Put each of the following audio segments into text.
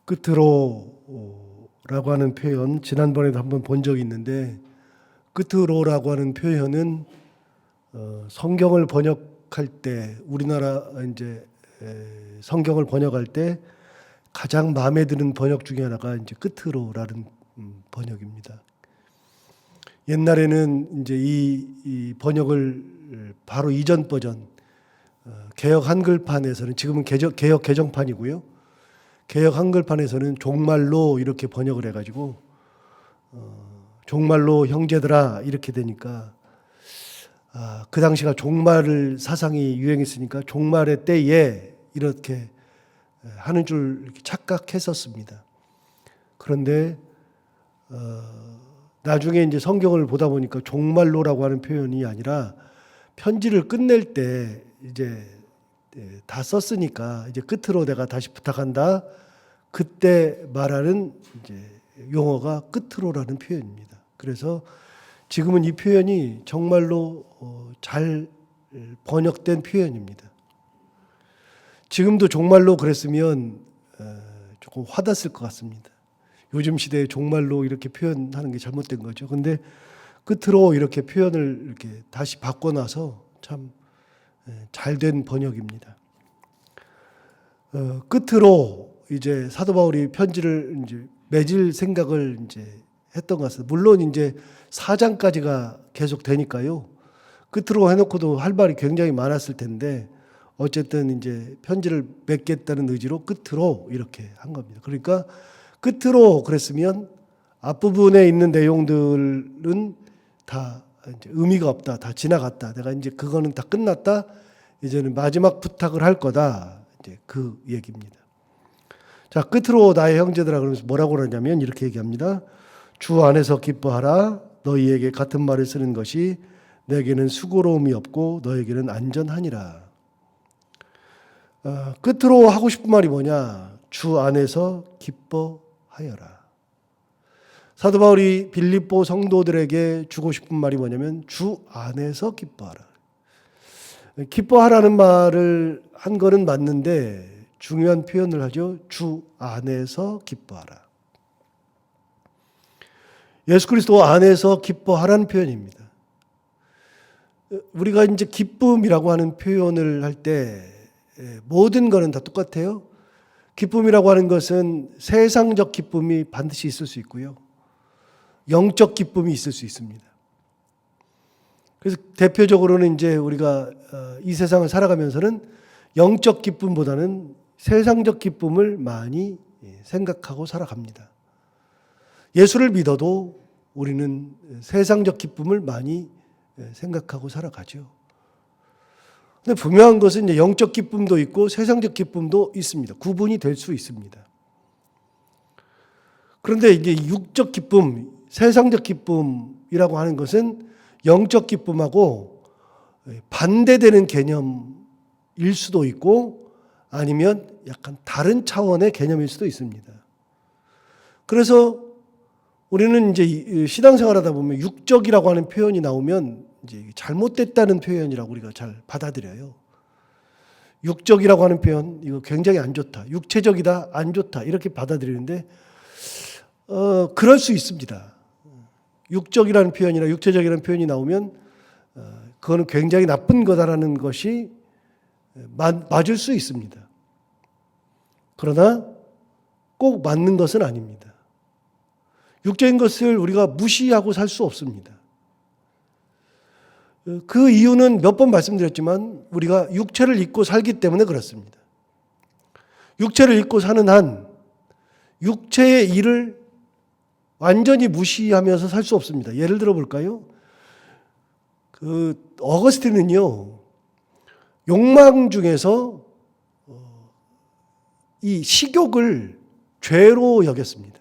끝으로라고 하는 표현, 지난번에도 한번 본 적이 있는데, 끝으로라고 하는 표현은 성경을 번역할 때, 우리나라 이제 성경을 번역할 때 가장 마음에 드는 번역 중에 하나가 이제 끝으로라는 번역입니다. 옛날에는 이제 이 번역을 바로 이전 버전 개역 한글판에서는, 지금은 개역 개정판이고요. 개역 한글판에서는 종말로 이렇게 번역을 해가지고 종말로 형제들아 이렇게 되니까, 그 당시가 종말 사상이 유행했으니까 종말의 때에 이렇게 하는 줄 이렇게 착각했었습니다. 그런데 나중에 이제 성경을 보다 보니까 종말로라고 하는 표현이 아니라 편지를 끝낼 때 이제 다 썼으니까 이제 끝으로 내가 다시 부탁한다, 그때 말하는 이제 용어가 끝으로라는 표현입니다. 그래서 지금은 이 표현이 정말로 잘 번역된 표현입니다. 지금도 종말로 그랬으면 조금 화났을 것 같습니다. 요즘 시대에 종말로 이렇게 표현하는 게 잘못된 거죠. 근데 끝으로 이렇게 표현을 이렇게 다시 바꿔놔서 참 잘된 번역입니다. 끝으로 이제 사도 바울이 편지를 이제 맺을 생각을 이제 했던 것 같습니다. 물론 이제 4장까지가 계속 되니까요. 끝으로 해놓고도 할 말이 굉장히 많았을 텐데, 어쨌든 이제 편지를 맺겠다는 의지로 끝으로 이렇게 한 겁니다. 그러니까 끝으로 그랬으면 앞부분에 있는 내용들은 다 이제 의미가 없다, 다 지나갔다, 내가 이제 그거는 다 끝났다, 이제는 마지막 부탁을 할 거다, 이제 그 얘기입니다. 자, 끝으로 나의 형제들아 그러면서 뭐라고 그러냐면 이렇게 얘기합니다. 주 안에서 기뻐하라. 너희에게 같은 말을 쓰는 것이 내게는 수고로움이 없고 너에게는 안전하니라. 끝으로 하고 싶은 말이 뭐냐? 주 안에서 기뻐하여라. 사도 바울이 빌립보 성도들에게 주고 싶은 말이 뭐냐면 주 안에서 기뻐하라. 기뻐하라는 말을 한 거는 맞는데 중요한 표현을 하죠. 주 안에서 기뻐하라. 예수 그리스도 안에서 기뻐하라는 표현입니다. 우리가 이제 기쁨이라고 하는 표현을 할 때 모든 거는 다 똑같아요. 기쁨이라고 하는 것은 세상적 기쁨이 반드시 있을 수 있고요. 영적 기쁨이 있을 수 있습니다. 그래서 대표적으로는 이제 우리가 이 세상을 살아가면서는 영적 기쁨보다는 세상적 기쁨을 많이 생각하고 살아갑니다. 예수를 믿어도 우리는 세상적 기쁨을 많이 생각하고 살아가죠. 근데 분명한 것은 이제 영적 기쁨도 있고 세상적 기쁨도 있습니다. 구분이 될 수 있습니다. 그런데 이제 육적 기쁨, 세상적 기쁨이라고 하는 것은 영적 기쁨하고 반대되는 개념일 수도 있고 아니면 약간 다른 차원의 개념일 수도 있습니다. 그래서 우리는 이제 신앙생활하다 보면 육적이라고 하는 표현이 나오면 이제 잘못됐다는 표현이라고 우리가 잘 받아들여요. 육적이라고 하는 표현, 이거 굉장히 안 좋다. 육체적이다, 안 좋다. 이렇게 받아들이는데, 그럴 수 있습니다. 육적이라는 표현이나 육체적이라는 표현이 나오면, 그거는 굉장히 나쁜 거다라는 것이 맞을 수 있습니다. 그러나 꼭 맞는 것은 아닙니다. 육적인 것을 우리가 무시하고 살 수 없습니다. 그 이유는 몇 번 말씀드렸지만 우리가 육체를 입고 살기 때문에 그렇습니다. 육체를 입고 사는 한 육체의 일을 완전히 무시하면서 살 수 없습니다. 예를 들어 볼까요? 어거스틴은요, 욕망 중에서 이 식욕을 죄로 여겼습니다.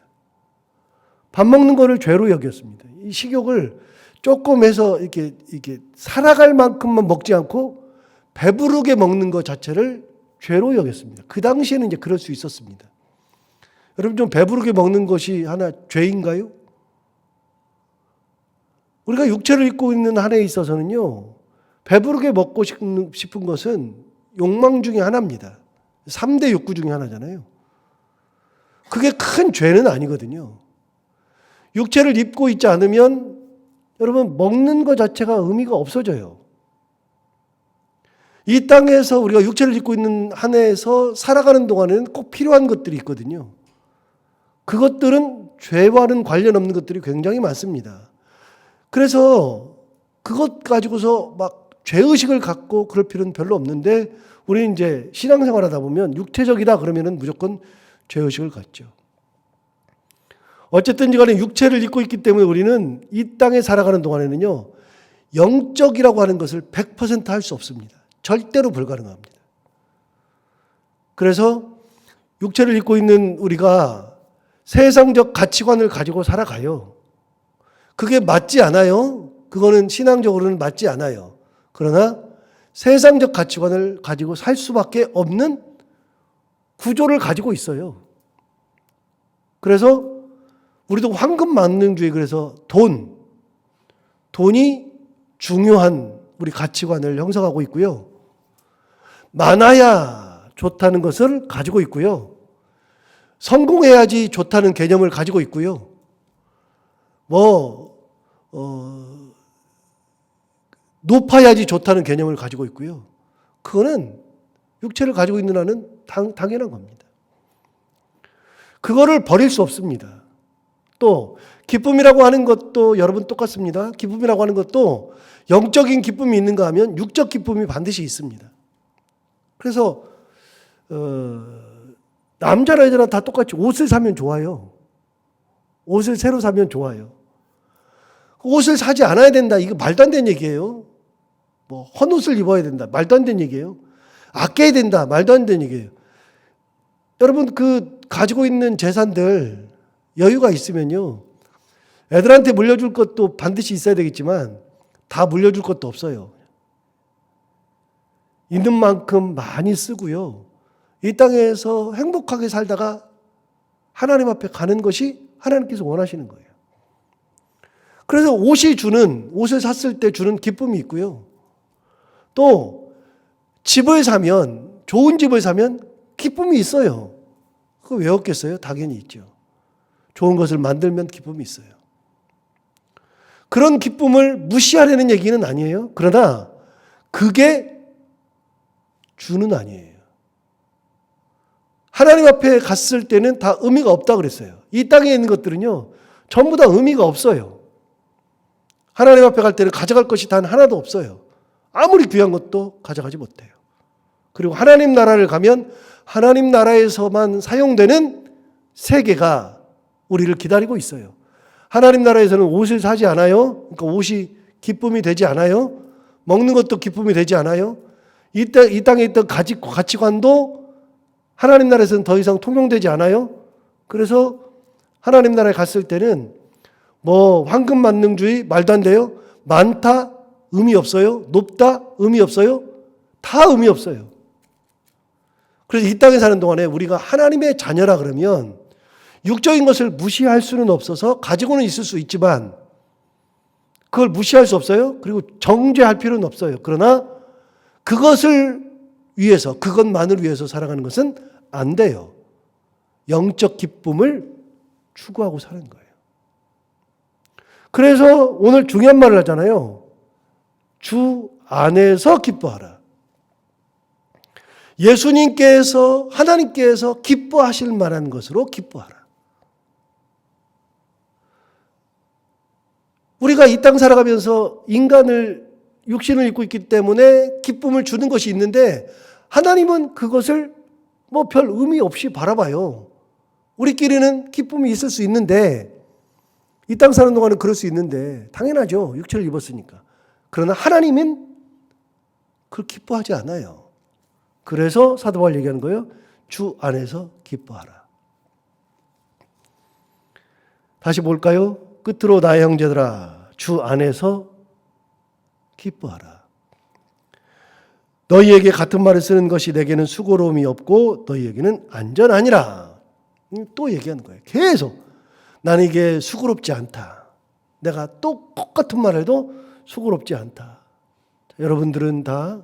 밥 먹는 거를 죄로 여겼습니다. 이 식욕을 조금 해서 이렇게 살아갈 만큼만 먹지 않고 배부르게 먹는 것 자체를 죄로 여겼습니다. 그 당시에는 이제 그럴 수 있었습니다. 여러분, 좀 배부르게 먹는 것이 하나 죄인가요? 우리가 육체를 입고 있는 한에 있어서는요, 배부르게 먹고 싶은 것은 욕망 중에 하나입니다. 3대 욕구 중에 하나잖아요. 그게 큰 죄는 아니거든요. 육체를 입고 있지 않으면 여러분 먹는 것 자체가 의미가 없어져요. 이 땅에서 우리가 육체를 입고 있는 한 해에서 살아가는 동안에는 꼭 필요한 것들이 있거든요. 그것들은 죄와는 관련 없는 것들이 굉장히 많습니다. 그래서 그것 가지고서 막 죄의식을 갖고 그럴 필요는 별로 없는데 우리는 이제 신앙생활 하다 보면 육체적이다 그러면은 무조건 죄의식을 갖죠. 어쨌든지 간에 육체를 입고 있기 때문에 우리는 이 땅에 살아가는 동안에는요, 영적이라고 하는 것을 100% 할 수 없습니다. 절대로 불가능합니다. 그래서 육체를 입고 있는 우리가 세상적 가치관을 가지고 살아가요. 그게 맞지 않아요. 그거는 신앙적으로는 맞지 않아요. 그러나 세상적 가치관을 가지고 살 수밖에 없는 구조를 가지고 있어요. 그래서 우리도 황금만능주의, 그래서 돈이 중요한 우리 가치관을 형성하고 있고요. 많아야 좋다는 것을 가지고 있고요. 성공해야지 좋다는 개념을 가지고 있고요. 높아야지 좋다는 개념을 가지고 있고요. 그거는 육체를 가지고 있는 한은 당연한 겁니다. 그거를 버릴 수 없습니다. 또 기쁨이라고 하는 것도 여러분 똑같습니다. 기쁨이라고 하는 것도 영적인 기쁨이 있는가 하면 육적 기쁨이 반드시 있습니다. 그래서 남자나 여자나 다 똑같이 옷을 사면 좋아요. 옷을 새로 사면 좋아요. 옷을 사지 않아야 된다. 이거 말도 안 되는 얘기예요. 뭐 헌옷을 입어야 된다. 말도 안 되는 얘기예요. 아껴야 된다. 말도 안 되는 얘기예요. 여러분 그 가지고 있는 재산들 여유가 있으면요, 애들한테 물려줄 것도 반드시 있어야 되겠지만 다 물려줄 것도 없어요. 있는 만큼 많이 쓰고요. 이 땅에서 행복하게 살다가 하나님 앞에 가는 것이 하나님께서 원하시는 거예요. 그래서 옷을 샀을 때 주는 기쁨이 있고요. 또 좋은 집을 사면 기쁨이 있어요. 그거 왜 없겠어요? 당연히 있죠. 좋은 것을 만들면 기쁨이 있어요. 그런 기쁨을 무시하려는 얘기는 아니에요. 그러나 그게 주는 아니에요. 하나님 앞에 갔을 때는 다 의미가 없다 그랬어요. 이 땅에 있는 것들은요, 전부 다 의미가 없어요. 하나님 앞에 갈 때는 가져갈 것이 단 하나도 없어요. 아무리 귀한 것도 가져가지 못해요. 그리고 하나님 나라를 가면 하나님 나라에서만 사용되는 세계가 우리를 기다리고 있어요. 하나님 나라에서는 옷을 사지 않아요. 그러니까 옷이 기쁨이 되지 않아요. 먹는 것도 기쁨이 되지 않아요. 이 땅에 있던 가치관도 하나님 나라에서는 더 이상 통용되지 않아요. 그래서 하나님 나라에 갔을 때는 뭐 황금만능주의 말도 안 돼요. 많다 의미 없어요. 높다 의미 없어요. 다 의미 없어요. 그래서 이 땅에 사는 동안에 우리가 하나님의 자녀라 그러면 육적인 것을 무시할 수는 없어서 가지고는 있을 수 있지만 그걸 무시할 수 없어요. 그리고 정죄할 필요는 없어요. 그러나 그것을 위해서, 그것만을 위해서 살아가는 것은 안 돼요. 영적 기쁨을 추구하고 사는 거예요. 그래서 오늘 중요한 말을 하잖아요. 주 안에서 기뻐하라. 예수님께서, 하나님께서 기뻐하실 만한 것으로 기뻐하라. 우리가 이 땅 살아가면서 육신을 입고 있기 때문에 기쁨을 주는 것이 있는데 하나님은 그것을 뭐 별 의미 없이 바라봐요. 우리끼리는 기쁨이 있을 수 있는데, 이 땅 사는 동안은 그럴 수 있는데 당연하죠. 육체를 입었으니까. 그러나 하나님은 그걸 기뻐하지 않아요. 그래서 사도 바울 얘기하는 거예요. 주 안에서 기뻐하라. 다시 볼까요? 끝으로 나의 형제들아, 주 안에서 기뻐하라. 너희에게 같은 말을 쓰는 것이 내게는 수고로움이 없고 너희에게는 안전하니라. 또 얘기하는 거예요. 계속. 나는 이게 수고롭지 않다. 내가 또 똑같은 말을 해도 수고롭지 않다. 여러분들은 다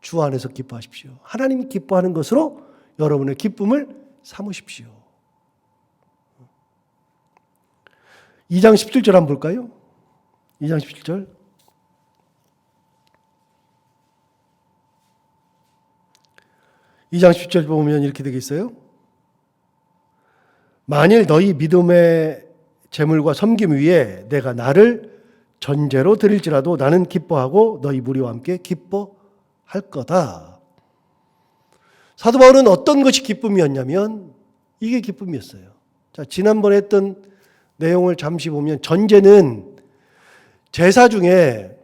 주 안에서 기뻐하십시오. 하나님이 기뻐하는 것으로 여러분의 기쁨을 삼으십시오. 2장 17절 한번 볼까요? 2장 17절. 이 장 10절 보면 이렇게 되겠어요. 만일 너희 믿음의 재물과 섬김 위에 내가 나를 전제로 드릴지라도 나는 기뻐하고 너희 무리와 함께 기뻐할 거다. 사도 바울은 어떤 것이 기쁨이었냐면 이게 기쁨이었어요. 자, 지난번에 했던 내용을 잠시 보면 전제는 제사 중에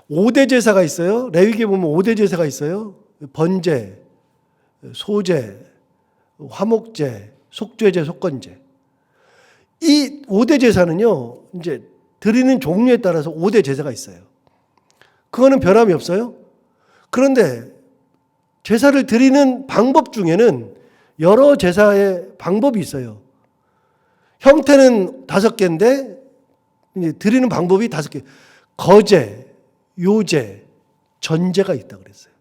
5대 제사가 있어요. 레위기에 보면 5대 제사가 있어요. 번제, 소제, 화목제, 속죄제, 속건제. 이 5대 제사는요, 이제 드리는 종류에 따라서 5대 제사가 있어요. 그거는 변함이 없어요. 그런데 제사를 드리는 방법 중에는 여러 제사의 방법이 있어요. 형태는 5개인데 이제 드리는 방법이 5개. 거제, 요제, 전제가 있다 그랬어요.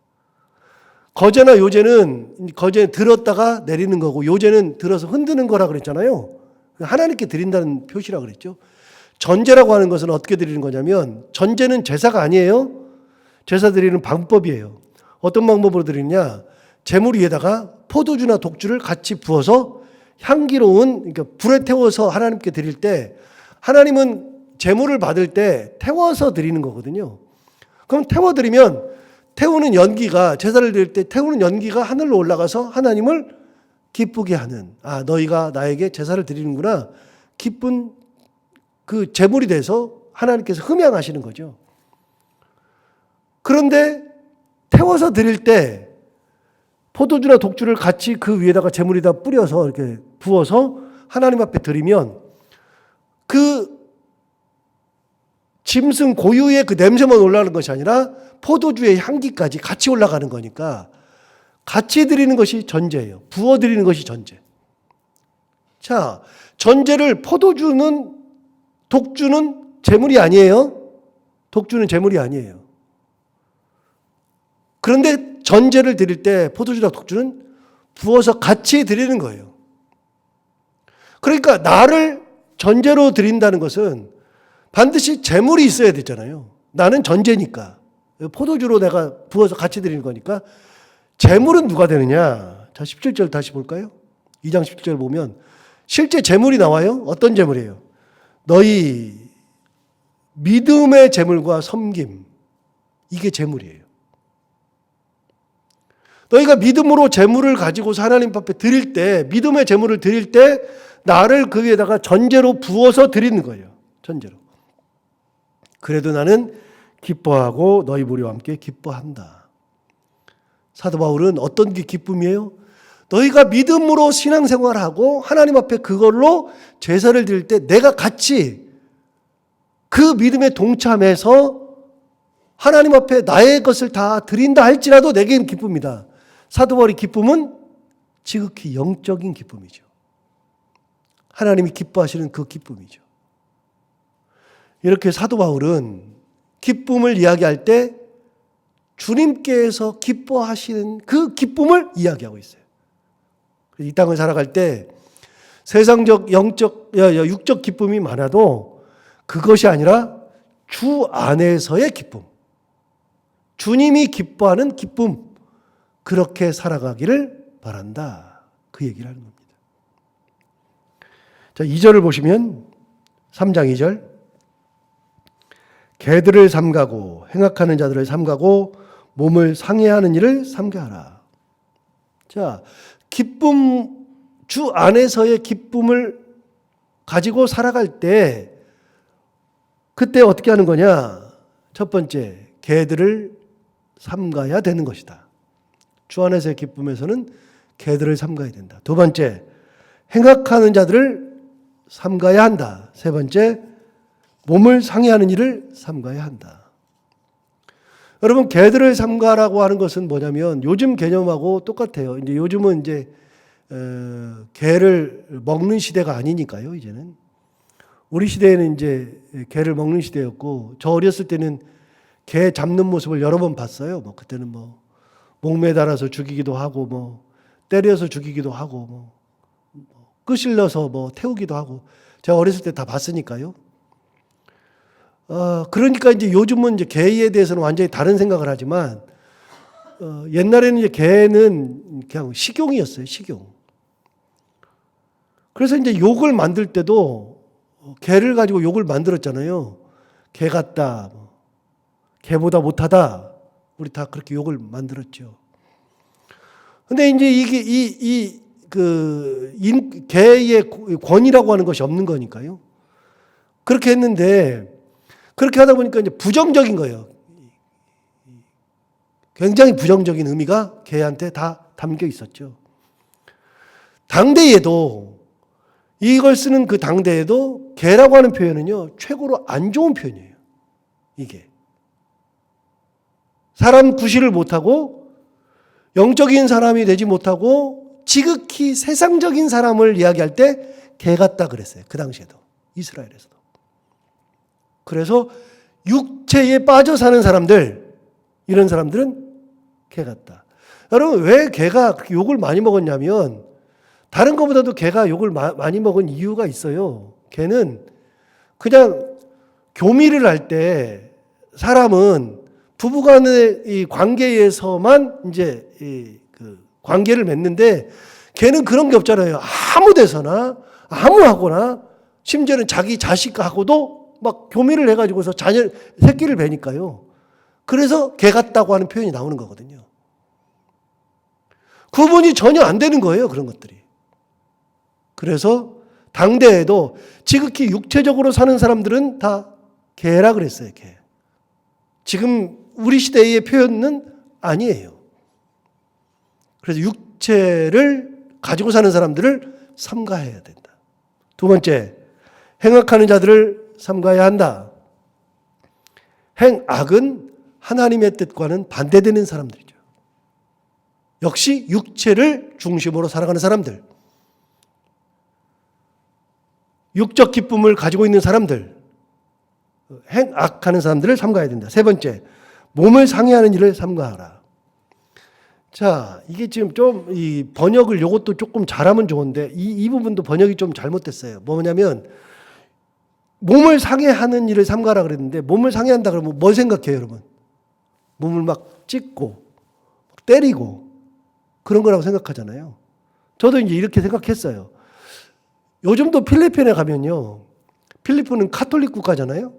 거제나 요제는 거제 들었다가 내리는 거고 요제는 들어서 흔드는 거라 그랬잖아요. 하나님께 드린다는 표시라 그랬죠. 전제라고 하는 것은 어떻게 드리는 거냐면 전제는 제사가 아니에요. 제사 드리는 방법이에요. 어떤 방법으로 드리느냐? 제물 위에다가 포도주나 독주를 같이 부어서 향기로운, 그러니까 불에 태워서 하나님께 드릴 때 하나님은 제물을 받을 때 태워서 드리는 거거든요. 그럼 태워드리면 태우는 연기가, 제사를 드릴 때 태우는 연기가 하늘로 올라가서 하나님을 기쁘게 하는, 아, 너희가 나에게 제사를 드리는구나, 기쁜 그 제물이 돼서 하나님께서 흠양하시는 거죠. 그런데 태워서 드릴 때 포도주나 독주를 같이 그 위에다가 제물에다 뿌려서 이렇게 부어서 하나님 앞에 드리면 그 짐승 고유의 그 냄새만 올라가는 것이 아니라 포도주의 향기까지 같이 올라가는 거니까 같이 드리는 것이 전제예요. 부어 드리는 것이 전제. 자, 전제를 포도주는 독주는 제물이 아니에요. 독주는 제물이 아니에요. 그런데 전제를 드릴 때 포도주나 독주는 부어서 같이 드리는 거예요. 그러니까 나를 전제로 드린다는 것은 반드시 제물이 있어야 되잖아요. 나는 전제니까. 포도주로 내가 부어서 같이 드리는 거니까. 제물은 누가 되느냐? 자, 17절 다시 볼까요? 2장 17절 보면 실제 제물이 나와요. 어떤 제물이에요? 너희 믿음의 제물과 섬김. 이게 제물이에요. 너희가 믿음으로 제물을 가지고서 하나님 앞에 드릴 때, 믿음의 제물을 드릴 때 나를 그 위에다가 전제로 부어서 드리는 거예요. 전제로. 그래도 나는 기뻐하고 너희 무리와 함께 기뻐한다. 사도 바울은 어떤 게 기쁨이에요? 너희가 믿음으로 신앙생활하고 하나님 앞에 그걸로 제사를 드릴 때 내가 같이 그 믿음에 동참해서 하나님 앞에 나의 것을 다 드린다 할지라도 내게는 기쁨이다. 사도 바울의 기쁨은 지극히 영적인 기쁨이죠. 하나님이 기뻐하시는 그 기쁨이죠. 이렇게 사도 바울은 기쁨을 이야기할 때 주님께서 기뻐하시는 그 기쁨을 이야기하고 있어요. 이 땅을 살아갈 때 세상적, 영적, 육적 기쁨이 많아도 그것이 아니라 주 안에서의 기쁨, 주님이 기뻐하는 기쁨, 그렇게 살아가기를 바란다. 그 얘기를 하는 겁니다. 자, 2절을 보시면 3장 2절 개들을 삼가고 행악하는 자들을 삼가고 몸을 상해하는 일을 삼가하라. 자, 기쁨, 주 안에서의 기쁨을 가지고 살아갈 때 그때 어떻게 하는 거냐? 첫 번째, 개들을 삼가야 되는 것이다. 주 안에서의 기쁨에서는 개들을 삼가야 된다. 두 번째, 행악하는 자들을 삼가야 한다. 세 번째, 몸을 상해하는 일을 삼가야 한다. 여러분, 개들을 삼가라고 하는 것은 뭐냐면 요즘 개념하고 똑같아요. 이제 요즘은 이제 개를 먹는 시대가 아니니까요. 이제는 우리 시대에는 이제 개를 먹는 시대였고, 저 어렸을 때는 개 잡는 모습을 여러 번 봤어요. 뭐 그때는 뭐 목매달아서 죽이기도 하고, 뭐 때려서 죽이기도 하고, 뭐 끄실러서 뭐 태우기도 하고, 제가 어렸을 때 다 봤으니까요. 그러니까 이제 요즘은 이제 개에 대해서는 완전히 다른 생각을 하지만, 옛날에는 이제 개는 그냥 식용이었어요, 식용. 그래서 이제 욕을 만들 때도 개를 가지고 욕을 만들었잖아요. 개 같다, 개보다 못하다. 우리 다 그렇게 욕을 만들었죠. 근데 이제 이게 개의 권위라고 하는 것이 없는 거니까요. 그렇게 했는데, 그렇게 하다 보니까 이제 부정적인 거예요. 굉장히 부정적인 의미가 개한테 다 담겨 있었죠. 당대에도, 이걸 쓰는 그 당대에도 개라고 하는 표현은요, 최고로 안 좋은 표현이에요. 이게. 사람 구실을 못하고, 영적인 사람이 되지 못하고, 지극히 세상적인 사람을 이야기할 때 개 같다 그랬어요. 그 당시에도. 이스라엘에서도. 그래서 육체에 빠져 사는 사람들, 이런 사람들은 개 같다. 여러분, 왜 개가 그렇게 욕을 많이 먹었냐면, 다른 것보다도 개가 욕을 많이 먹은 이유가 있어요. 개는 그냥 교미를 할 때 사람은 부부간의 이 관계에서만 이제 그 관계를 맺는데, 개는 그런 게 없잖아요. 아무 데서나, 아무 하거나, 심지어는 자기 자식하고도 막 교미를 해가지고서 새끼를 베니까요. 그래서 개 같다고 하는 표현이 나오는 거거든요. 구분이 전혀 안 되는 거예요, 그런 것들이. 그래서 당대에도 지극히 육체적으로 사는 사람들은 다 개라 그랬어요, 개. 지금 우리 시대의 표현은 아니에요. 그래서 육체를 가지고 사는 사람들을 삼가해야 된다. 두 번째, 행악하는 자들을 삼가해야 한다. 행악은 하나님의 뜻과는 반대되는 사람들이죠. 역시 육체를 중심으로 살아가는 사람들, 육적 기쁨을 가지고 있는 사람들, 행악하는 사람들을 삼가해야 된다. 세 번째, 몸을 상해하는 일을 삼가하라. 자, 이게 지금 좀 이 번역을 요것도 조금 잘하면 좋은데 이 부분도 번역이 좀 잘못됐어요. 뭐냐면 몸을 상해하는 일을 삼가하라 그랬는데, 몸을 상해한다 그러면 뭐 생각해요, 여러분? 몸을 막 찢고 때리고 그런 거라고 생각하잖아요. 저도 이제 이렇게 생각했어요. 요즘도 필리핀에 가면요, 필리핀은 카톨릭 국가잖아요.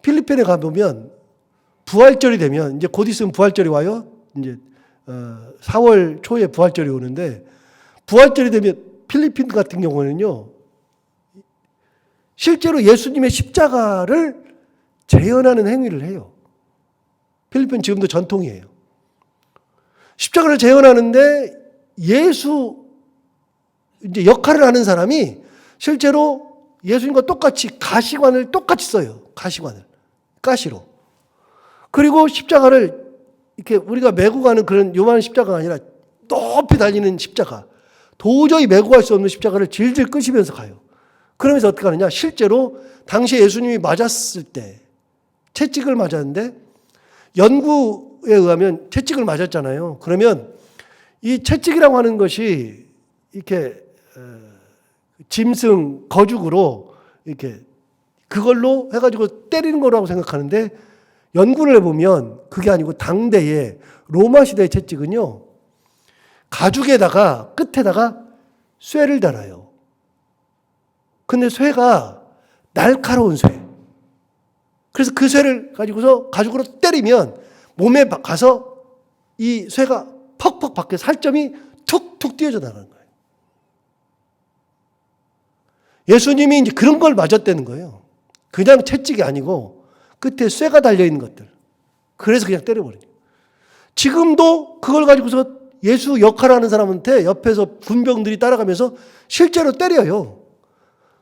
필리핀에 가보면 부활절이 되면, 이제 곧 있으면 부활절이 와요. 이제 4월 초에 부활절이 오는데, 부활절이 되면 필리핀 같은 경우는요, 실제로 예수님의 십자가를 재현하는 행위를 해요. 필리핀 지금도 전통이에요. 십자가를 재현하는데 예수 이제 역할을 하는 사람이 실제로 예수님과 똑같이 가시관을 똑같이 써요. 가시관을. 가시로. 그리고 십자가를 이렇게 우리가 메고 가는 그런 요만한 십자가가 아니라 높이 달리는 십자가. 도저히 메고 갈 수 없는 십자가를 질질 끄시면서 가요. 그러면서 어떻게 하느냐? 실제로 당시에 예수님이 맞았을 때 채찍을 맞았는데, 연구에 의하면 채찍을 맞았잖아요. 그러면 이 채찍이라고 하는 것이 이렇게 짐승 거죽으로 이렇게 그걸로 해가지고 때리는 거라고 생각하는데, 연구를 해보면 그게 아니고 당대에 로마 시대의 채찍은요, 가죽에다가 끝에다가 쇠를 달아요. 근데 쇠가 날카로운 쇠. 그래서 그 쇠를 가지고서 가죽으로 때리면 몸에 가서 이 쇠가 퍽퍽 박혀 살점이 툭툭 띄어져 나가는 거예요. 예수님이 이제 그런 걸 맞았다는 거예요. 그냥 채찍이 아니고 끝에 쇠가 달려있는 것들. 그래서 그냥 때려버리죠. 지금도 그걸 가지고서 예수 역할하는 사람한테 옆에서 군병들이 따라가면서 실제로 때려요.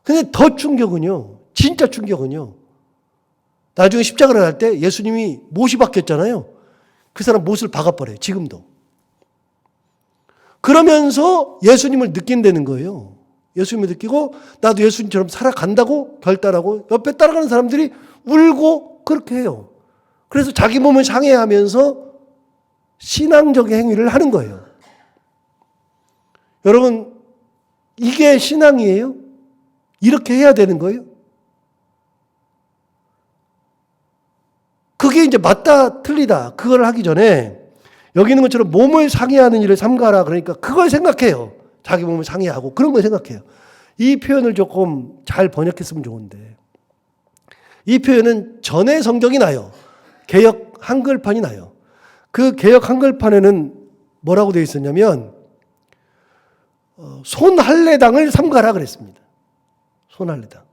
근데 더 충격은요, 진짜 충격은요, 나중에 십자가를 할 때 예수님이 못이 박혔잖아요. 그 사람 못을 박아버려요. 지금도. 그러면서 예수님을 느낀다는 거예요. 예수님을 느끼고 나도 예수님처럼 살아간다고 결단하고 옆에 따라가는 사람들이 울고 그렇게 해요. 그래서 자기 몸을 상해하면서 신앙적인 행위를 하는 거예요. 여러분, 이게 신앙이에요? 이렇게 해야 되는 거예요? 그게 이제 맞다, 틀리다. 그걸 하기 전에 여기 있는 것처럼 몸을 상해하는 일을 삼가라. 그러니까 그걸 생각해요. 자기 몸을 상해하고 그런 걸 생각해요. 이 표현을 조금 잘 번역했으면 좋은데 이 표현은 전에 성경이 나요. 개역 한글판이 나요. 그 개역 한글판에는 뭐라고 되어 있었냐면 손할례당을 삼가라 그랬습니다. 손할례당.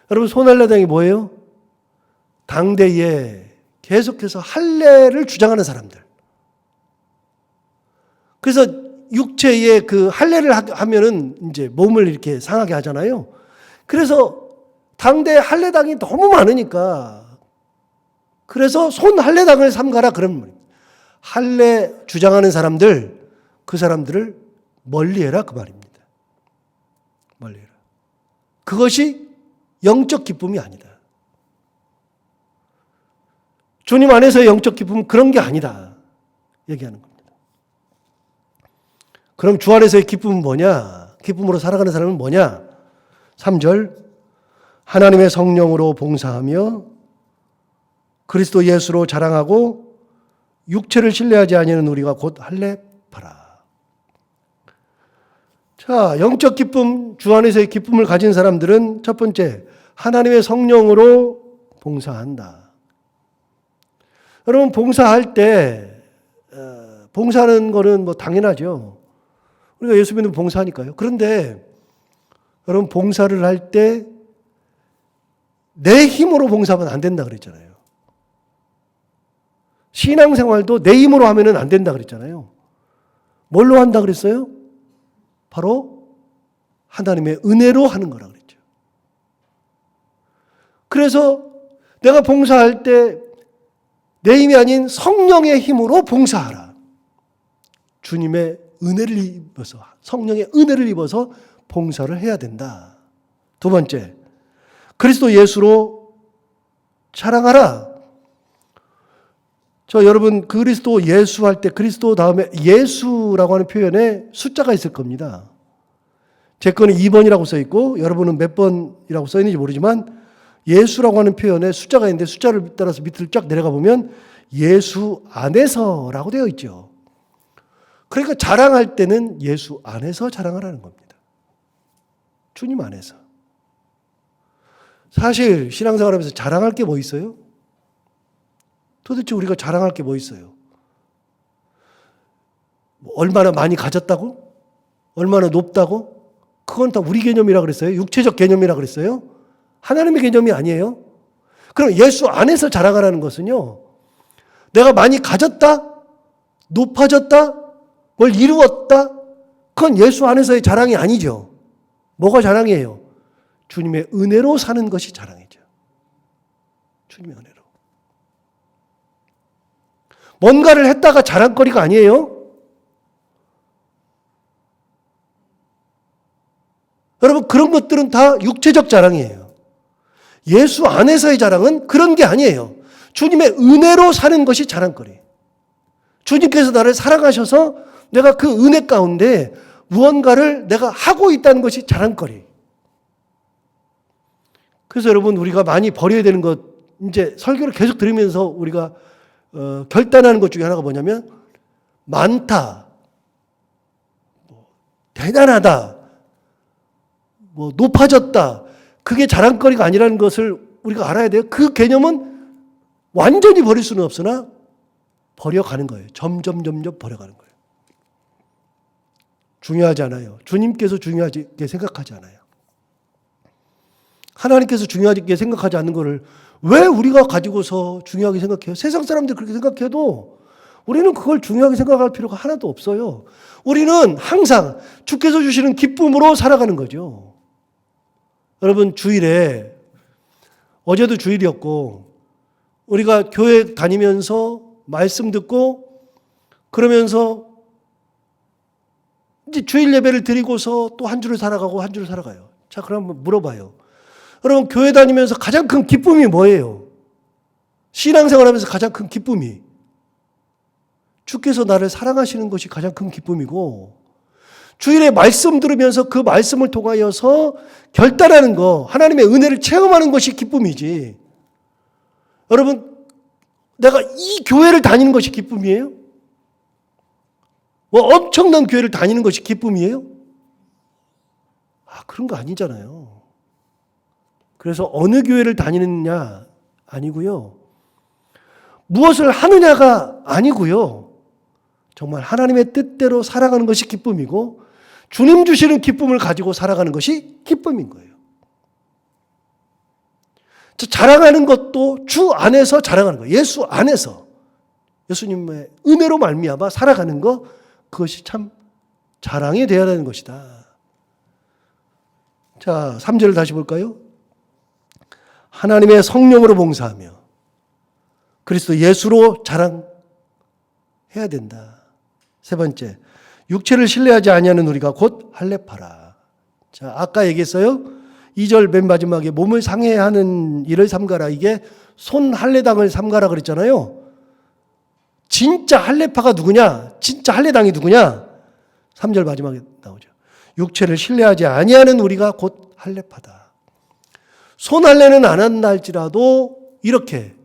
여러분 손할례당이 뭐예요? 당대에 계속해서 할례를 주장하는 사람들. 그래서 육체에 그 할례를 하면은 이제 몸을 이렇게 상하게 하잖아요. 그래서 당대 할례당이 너무 많으니까 그래서 손할례당을 삼가라 그런 말입니다. 할례 주장하는 사람들, 그 사람들을 멀리해라 그 말입니다. 멀리해라. 그것이 영적 기쁨이 아니다. 주님 안에서의 영적 기쁨은 그런 게 아니다. 얘기하는 겁니다. 그럼 주 안에서의 기쁨은 뭐냐? 기쁨으로 살아가는 사람은 뭐냐? 3절 하나님의 성령으로 봉사하며 그리스도 예수로 자랑하고 육체를 신뢰하지 아니하는 우리가 곧 할례파라. 자, 영적 기쁨, 주 안에서의 기쁨을 가진 사람들은 첫 번째 하나님의 성령으로 봉사한다. 여러분 봉사할 때 봉사하는 거는 뭐 당연하죠. 우리가 예수 믿는 봉사하니까요. 그런데 여러분 봉사를 할 때 내 힘으로 봉사하면 안 된다 그랬잖아요. 신앙생활도 내 힘으로 하면 안 된다 그랬잖아요. 뭘로 한다 그랬어요? 바로 하나님의 은혜로 하는 거라 그랬죠. 그래서 내가 봉사할 때 내 힘이 아닌 성령의 힘으로 봉사하라. 주님의 은혜를 입어서, 성령의 은혜를 입어서 봉사를 해야 된다. 두 번째, 그리스도 예수로 자랑하라. 여러분 그리스도 예수 할 때 그리스도 다음에 예수라고 하는 표현에 숫자가 있을 겁니다. 제 거는 2번이라고 써 있고 여러분은 몇 번이라고 써 있는지 모르지만 예수라고 하는 표현에 숫자가 있는데 숫자를 따라서 밑으로 쫙 내려가 보면 예수 안에서라고 되어 있죠. 그러니까 자랑할 때는 예수 안에서 자랑하라는 겁니다. 주님 안에서. 사실 신앙생활하면서 자랑할 게 뭐 있어요? 도대체 우리가 자랑할 게 뭐 있어요? 얼마나 많이 가졌다고? 얼마나 높다고? 그건 다 우리 개념이라 그랬어요? 육체적 개념이라 그랬어요? 하나님의 개념이 아니에요? 그럼 예수 안에서 자랑하라는 것은요, 내가 많이 가졌다? 높아졌다? 뭘 이루었다? 그건 예수 안에서의 자랑이 아니죠. 뭐가 자랑이에요? 주님의 은혜로 사는 것이 자랑이죠. 주님의 은혜로. 뭔가를 했다가 자랑거리가 아니에요? 여러분 그런 것들은 다 육체적 자랑이에요. 예수 안에서의 자랑은 그런 게 아니에요. 주님의 은혜로 사는 것이 자랑거리. 주님께서 나를 사랑하셔서 내가 그 은혜 가운데 무언가를 내가 하고 있다는 것이 자랑거리. 그래서 여러분 우리가 많이 버려야 되는 것, 이제 설교를 계속 들으면서 우리가 결단하는 것 중에 하나가 뭐냐면 많다, 대단하다, 높아졌다. 그게 자랑거리가 아니라는 것을 우리가 알아야 돼요. 그 개념은 완전히 버릴 수는 없으나 버려가는 거예요. 점점 버려가는 거예요. 중요하지 않아요. 주님께서 중요하게 생각하지 않아요. 하나님께서 중요하게 생각하지 않는 것을 왜 우리가 가지고서 중요하게 생각해요? 세상 사람들이 그렇게 생각해도 우리는 그걸 중요하게 생각할 필요가 하나도 없어요. 우리는 항상 주께서 주시는 기쁨으로 살아가는 거죠. 여러분 주일에, 어제도 주일이었고 우리가 교회 다니면서 말씀 듣고 그러면서 이제 주일 예배를 드리고서 또 한 주를 살아가고 한 주를 살아가요. 자, 그럼 한번 물어봐요. 여러분 교회 다니면서 가장 큰 기쁨이 뭐예요? 신앙생활하면서 가장 큰 기쁨이 주께서 나를 사랑하시는 것이 가장 큰 기쁨이고, 주일에 말씀 들으면서 그 말씀을 통하여서 결단하는 거, 하나님의 은혜를 체험하는 것이 기쁨이지. 여러분, 내가 이 교회를 다니는 것이 기쁨이에요? 뭐 엄청난 교회를 다니는 것이 기쁨이에요? 그런 거 아니잖아요. 그래서 어느 교회를 다니느냐 아니고요. 무엇을 하느냐가 아니고요. 정말 하나님의 뜻대로 살아가는 것이 기쁨이고 주님 주시는 기쁨을 가지고 살아가는 것이 기쁨인 거예요. 자랑하는 것도 주 안에서 자랑하는 거예요. 예수 안에서. 예수님의 은혜로 말미암아 살아가는 것, 그것이 참 자랑이 되어야 되는 것이다. 자, 3절을 다시 볼까요? 하나님의 성령으로 봉사하며 그리스도 예수로 자랑해야 된다. 세 번째, 육체를 신뢰하지 아니하는 우리가 곧 할례파라. 자, 아까 얘기했어요. 2절 맨 마지막에 몸을 상해하는 일을 삼가라. 이게 손 할례당을 삼가라 그랬잖아요. 진짜 할례파가 누구냐? 진짜 할례당이 누구냐? 3절 마지막에 나오죠. 육체를 신뢰하지 아니하는 우리가 곧 할례파다. 손 할례는 안 한다 할지라도 이렇게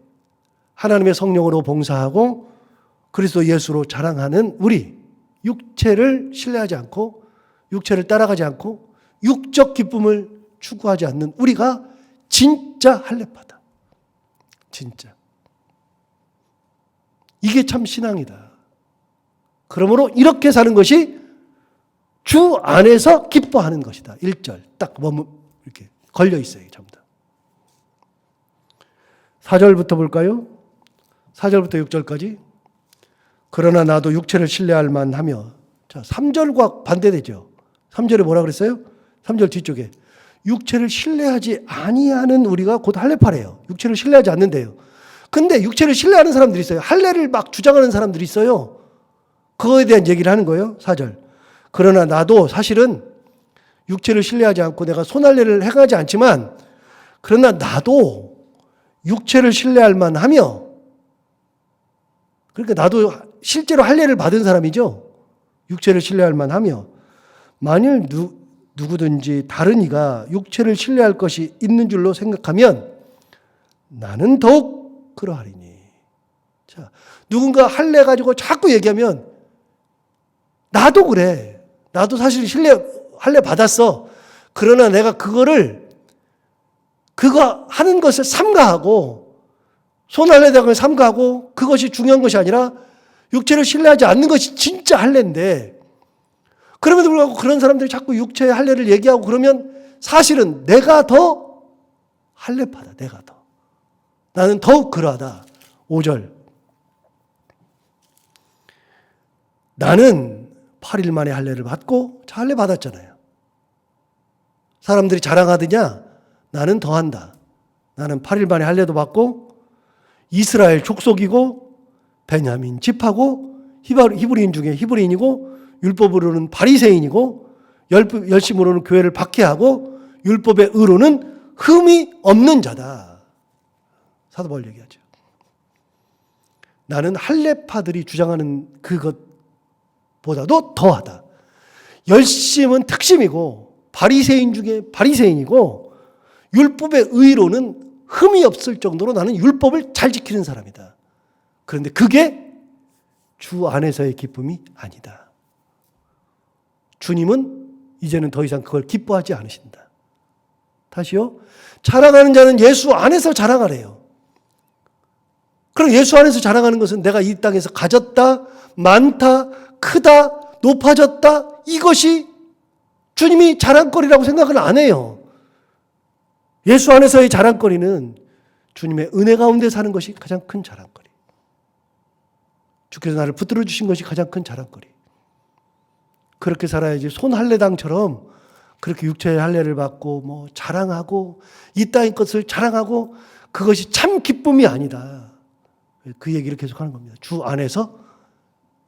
하나님의 성령으로 봉사하고 그리스도 예수로 자랑하는 우리, 육체를 신뢰하지 않고 육체를 따라가지 않고 육적 기쁨을 추구하지 않는 우리가 진짜 할례파다. 진짜. 이게 참 신앙이다. 그러므로 이렇게 사는 것이 주 안에서 기뻐하는 것이다. 1절 딱 이렇게 걸려 있어요. 전부 다. 4절부터 볼까요? 4절부터 6절까지. 그러나 나도 육체를 신뢰할 만하며. 자, 3절과 반대되죠. 3절에 뭐라 그랬어요? 3절 뒤쪽에 육체를 신뢰하지 아니하는 우리가 곧 할례파래요. 육체를 신뢰하지 않는데요. 근데 육체를 신뢰하는 사람들이 있어요. 할례를 막 주장하는 사람들이 있어요. 그거에 대한 얘기를 하는 거예요. 4절. 그러나 나도 사실은 육체를 신뢰하지 않고 내가 손할례를 행하지 않지만 그러나 나도 육체를 신뢰할 만하며, 그러니까 나도 실제로 할례를 받은 사람이죠. 육체를 신뢰할 만하며 만일 누구든지 다른 이가 육체를 신뢰할 것이 있는 줄로 생각하면 나는 더욱 그러하리니. 자, 누군가 할례 가지고 자꾸 얘기하면 나도 그래. 나도 사실 할례 받았어. 그러나 내가 그거 하는 것을 삼가하고 손할례당을 삼가하고 그것이 중요한 것이 아니라 육체를 신뢰하지 않는 것이 진짜 할례인데, 그럼에도 불구하고 그런 사람들이 자꾸 육체의 할례를 얘기하고 그러면 사실은 내가 더 할례파다. 내가 더. 나는 더욱 그러하다. 5절. 나는 8일 만에 할례를 받고, 자, 할례 받았잖아요. 사람들이 자랑하더냐? 나는 더한다. 나는 8일 만에 할례도 받고 이스라엘 족속이고 베냐민 집하고 히브리인 중에 히브리인이고 율법으로는 바리새인이고 열심으로는 교회를 박해하고 율법의 의로는 흠이 없는 자다. 사도 바울 얘기하죠. 나는 할례파들이 주장하는 그것보다도 더하다. 열심은 특심이고 바리새인 중에 바리새인이고 율법의 의로는 흠이 없을 정도로 나는 율법을 잘 지키는 사람이다. 그런데 그게 주 안에서의 기쁨이 아니다. 주님은 이제는 더 이상 그걸 기뻐하지 않으신다. 다시요. 자랑하는 자는 예수 안에서 자랑하래요. 그럼 예수 안에서 자랑하는 것은 내가 이 땅에서 가졌다, 많다, 크다, 높아졌다, 이것이 주님이 자랑거리라고 생각을 안 해요. 예수 안에서의 자랑거리는 주님의 은혜 가운데 사는 것이 가장 큰 자랑거리. 주께서 나를 붙들어 주신 것이 가장 큰 자랑거리. 그렇게 살아야지 손할례당처럼 그렇게 육체의 할례를 받고 뭐 자랑하고 이 땅의 것을 자랑하고 그것이 참 기쁨이 아니다. 그 얘기를 계속하는 겁니다. 주 안에서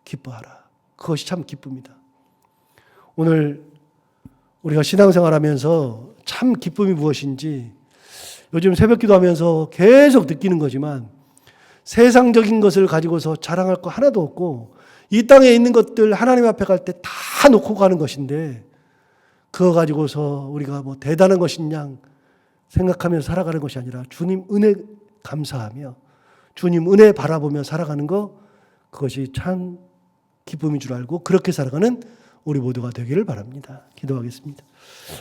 기뻐하라. 그것이 참 기쁨이다. 오늘 우리가 신앙생활하면서 참 기쁨이 무엇인지 요즘 새벽기도 하면서 계속 느끼는 거지만 세상적인 것을 가지고서 자랑할 거 하나도 없고 이 땅에 있는 것들 하나님 앞에 갈 때 다 놓고 가는 것인데 그거 가지고서 우리가 뭐 대단한 것이냐 생각하며 살아가는 것이 아니라 주님 은혜 감사하며 주님 은혜 바라보며 살아가는 거, 그것이 참 기쁨인 줄 알고 그렇게 살아가는 우리 모두가 되기를 바랍니다. 기도하겠습니다.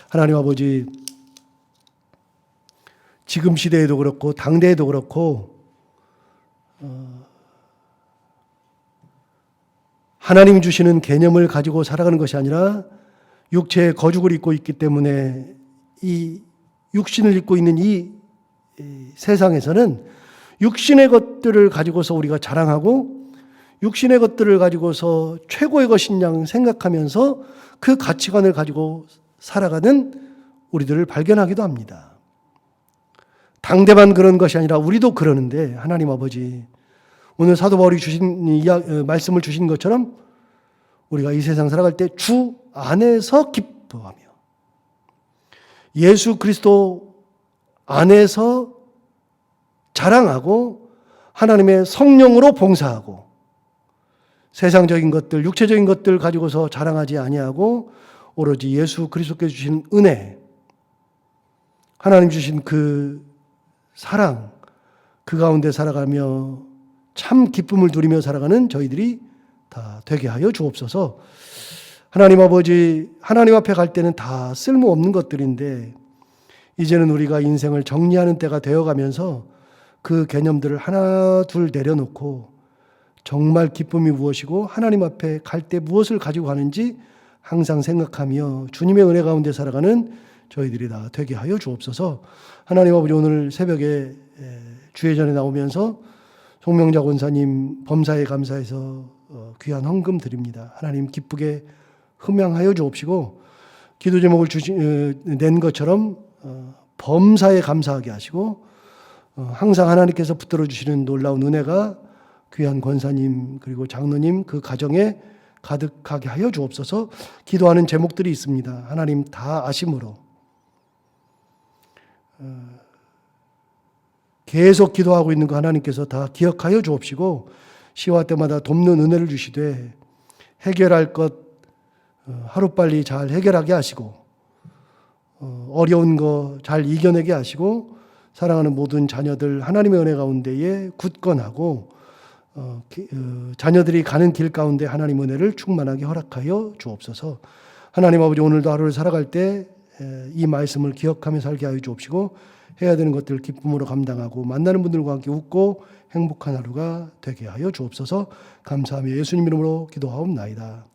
하나님 아버지, 지금 시대에도 그렇고 당대에도 그렇고 하나님 주시는 개념을 가지고 살아가는 것이 아니라 육체의 거죽을 입고 있기 때문에 이 육신을 입고 있는 이 세상에서는 육신의 것들을 가지고서 우리가 자랑하고 육신의 것들을 가지고서 최고의 것인 양 생각하면서 그 가치관을 가지고 살아가는 우리들을 발견하기도 합니다. 당대만 그런 것이 아니라 우리도 그러는데 하나님 아버지, 오늘 사도 바울이 주신 말씀을 주신 것처럼 우리가 이 세상 살아갈 때 주 안에서 기뻐하며 예수 그리스도 안에서 자랑하고 하나님의 성령으로 봉사하고 세상적인 것들, 육체적인 것들 가지고서 자랑하지 아니하고 오로지 예수 그리스도께서 주신 은혜, 하나님 주신 그 사랑, 그 가운데 살아가며 참 기쁨을 누리며 살아가는 저희들이 다 되게 하여 주옵소서. 하나님 아버지, 하나님 앞에 갈 때는 다 쓸모없는 것들인데 이제는 우리가 인생을 정리하는 때가 되어가면서 그 개념들을 하나 둘 내려놓고 정말 기쁨이 무엇이고 하나님 앞에 갈 때 무엇을 가지고 가는지 항상 생각하며 주님의 은혜 가운데 살아가는 저희들이 다 되게 하여 주옵소서. 하나님 아버지, 오늘 새벽에 주회전에 나오면서 송명자 권사님 범사에 감사해서 귀한 헌금 드립니다. 하나님 기쁘게 흠양하여 주옵시고 기도 제목을 낸 것처럼 범사에 감사하게 하시고 항상 하나님께서 붙들어 주시는 놀라운 은혜가 귀한 권사님 그리고 장로님 그 가정에 가득하게 하여 주옵소서. 기도하는 제목들이 있습니다. 하나님 다 아심으로 계속 기도하고 있는 거 하나님께서 다 기억하여 주옵시고 시와 때마다 돕는 은혜를 주시되 해결할 것 하루빨리 잘 해결하게 하시고 어려운 거 잘 이겨내게 하시고 사랑하는 모든 자녀들 하나님의 은혜 가운데에 굳건하고 자녀들이 가는 길 가운데 하나님 은혜를 충만하게 허락하여 주옵소서. 하나님 아버지, 오늘도 하루를 살아갈 때 이 말씀을 기억하며 살게 하여 주옵시고 해야 되는 것들을 기쁨으로 감당하고 만나는 분들과 함께 웃고 행복한 하루가 되게 하여 주옵소서. 감사하며 예수님 이름으로 기도하옵나이다.